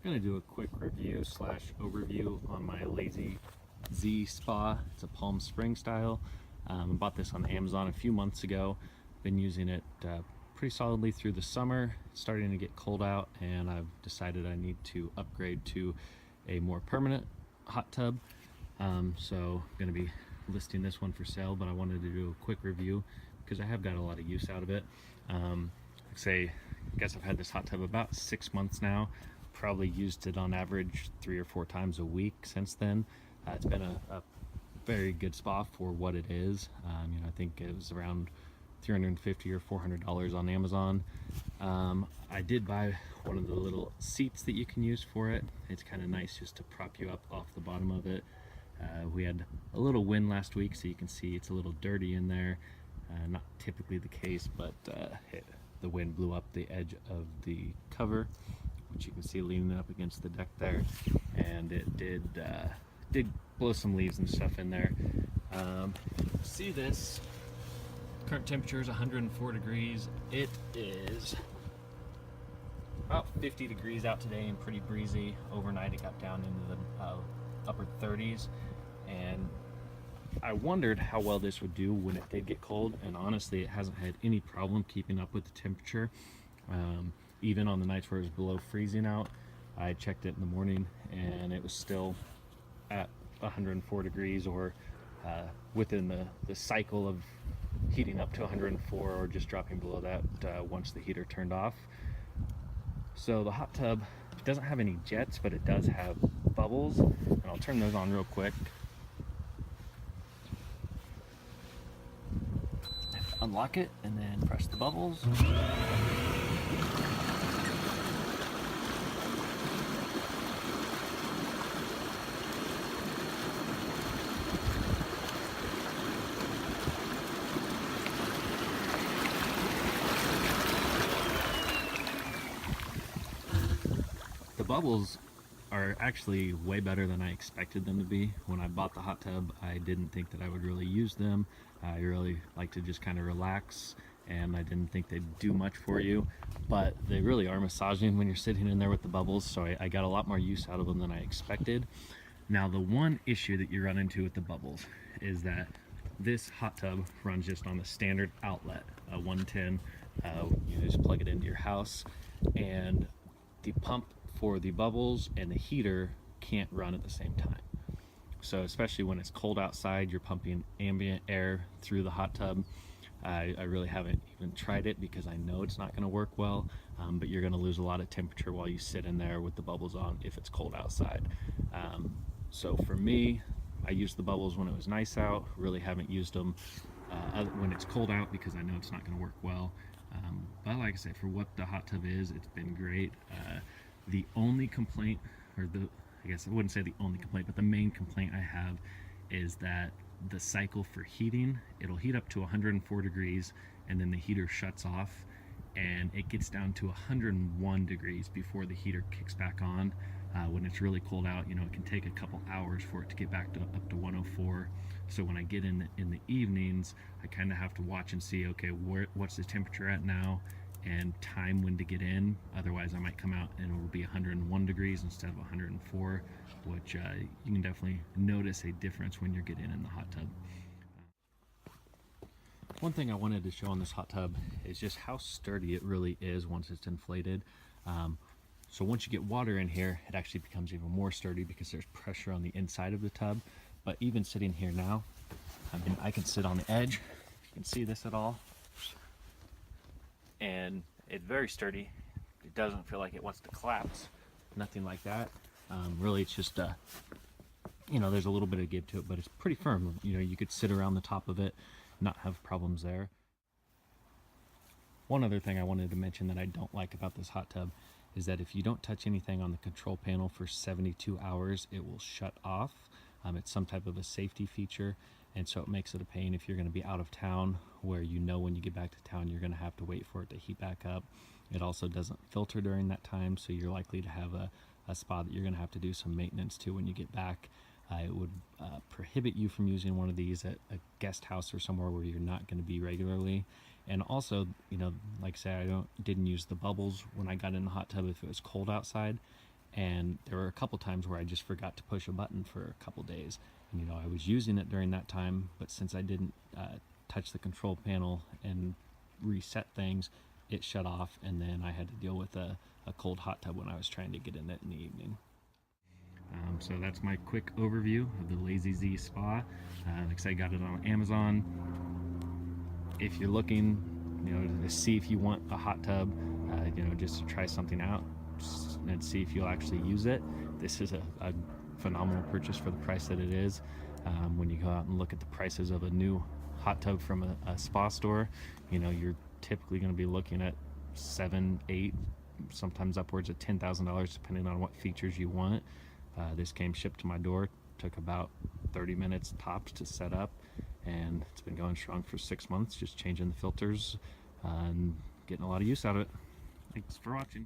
I'm going to do a quick review slash overview on my Lazy Z spa. It's a Palm Spring style. I bought this on Amazon a few months ago. Been using it pretty solidly through the summer. It's starting to get cold out and I've decided I need to upgrade to a more permanent hot tub. So I'm going to be listing this one for sale, but I wanted to do a quick review because I have got a lot of use out of it. I guess I've had this hot tub about 6 months now. Probably used it on average 3 or 4 times a week since then. It's been a very good spa for what it is. I think it was around $350 or $400 on Amazon. I did buy one of the little seats that you can use for it. It's kind of nice just to prop you up off the bottom of it. We had a little wind last week, so you can see it's a little dirty in there. Not typically the case, but the wind blew up the edge of the cover, which you can see leaning up against the deck there, and it did blow some leaves and stuff in there. See this? Current temperature is 104 degrees. It is about 50 degrees out today and pretty breezy. Overnight it got down into the upper 30s, and I wondered how well this would do when it did get cold, and honestly it hasn't had any problem keeping up with the temperature. Even on the nights where it was below freezing out, I checked it in the morning and it was still at 104 degrees, or within the cycle of heating up to 104 or just dropping below that once the heater turned off. So the hot tub doesn't have any jets, but it does have bubbles, and I'll turn those on real quick. Unlock it and then press the bubbles. The bubbles are actually way better than I expected them to be. When I bought the hot tub, I didn't think that I would really use them. I really like to just kind of relax, and I didn't think they'd do much for you, but they really are massaging when you're sitting in there with the bubbles, so I got a lot more use out of them than I expected. Now, the one issue that you run into with the bubbles is that this hot tub runs just on the standard outlet, a 110. You just plug it into your house, and the pump for the bubbles and the heater can't run at the same time. So especially when it's cold outside, you're pumping ambient air through the hot tub. I really haven't even tried it because I know it's not going to work well, but you're going to lose a lot of temperature while you sit in there with the bubbles on if it's cold outside. So for me, I used the bubbles when it was nice out. Really haven't used them when it's cold out because I know it's not going to work well. But like I said, for what the hot tub is, it's been great. The only complaint, I guess I wouldn't say the only complaint, but the main complaint I have is that the cycle for heating, it'll heat up to 104 degrees and then the heater shuts off, and it gets down to 101 degrees before the heater kicks back on. When it's really cold out, it can take a couple hours for it to get back up to 104. So when I get in the evenings, I kind of have to watch and see, okay, what's the temperature at now, and time when to get in. Otherwise I might come out and it will be 101 degrees instead of 104, which you can definitely notice a difference when you're getting in the hot tub. One thing I wanted to show on this hot tub is just how sturdy it really is once it's inflated. So once you get water in here, it actually becomes even more sturdy because there's pressure on the inside of the tub. But even sitting here now, I can sit on the edge. If you can see this at all, and it's very sturdy. It doesn't feel like it wants to collapse, nothing like that. Really, it's just there's a little bit of give to it, but it's pretty firm. You could sit around the top of it, not have problems there. One other thing I wanted to mention that I don't like about this hot tub is that if you don't touch anything on the control panel for 72 hours, it will shut off. It's some type of a safety feature, and so it makes it a pain if you're going to be out of town, where when you get back to town you're going to have to wait for it to heat back up. It also doesn't filter during that time, so you're likely to have a spa that you're going to have to do some maintenance to when you get back. It would prohibit you from using one of these at a guest house or somewhere where you're not going to be regularly. And also, like I said, didn't use the bubbles when I got in the hot tub if it was cold outside. And there were a couple times where I just forgot to push a button for a couple days. And, you know, I was using it during that time, but since I didn't touch the control panel and reset things, it shut off, and then I had to deal with a cold hot tub when I was trying to get in it in the evening. So that's my quick overview of the Lazy Z Spa. Like I said, I got it on Amazon. If you're looking, you know, to see if you want a hot tub, you know, just to try something out and see if you'll actually use it, this is a phenomenal purchase for the price that it is. When you go out and look at the prices of a new hot tub from a spa store, you know, you're typically going to be looking at $7, $8, sometimes upwards of $10,000 depending on what features you want. This came shipped to my door, took about 30 minutes tops to set up, and it's been going strong for 6 months, just changing the filters and getting a lot of use out of it. Thanks for watching.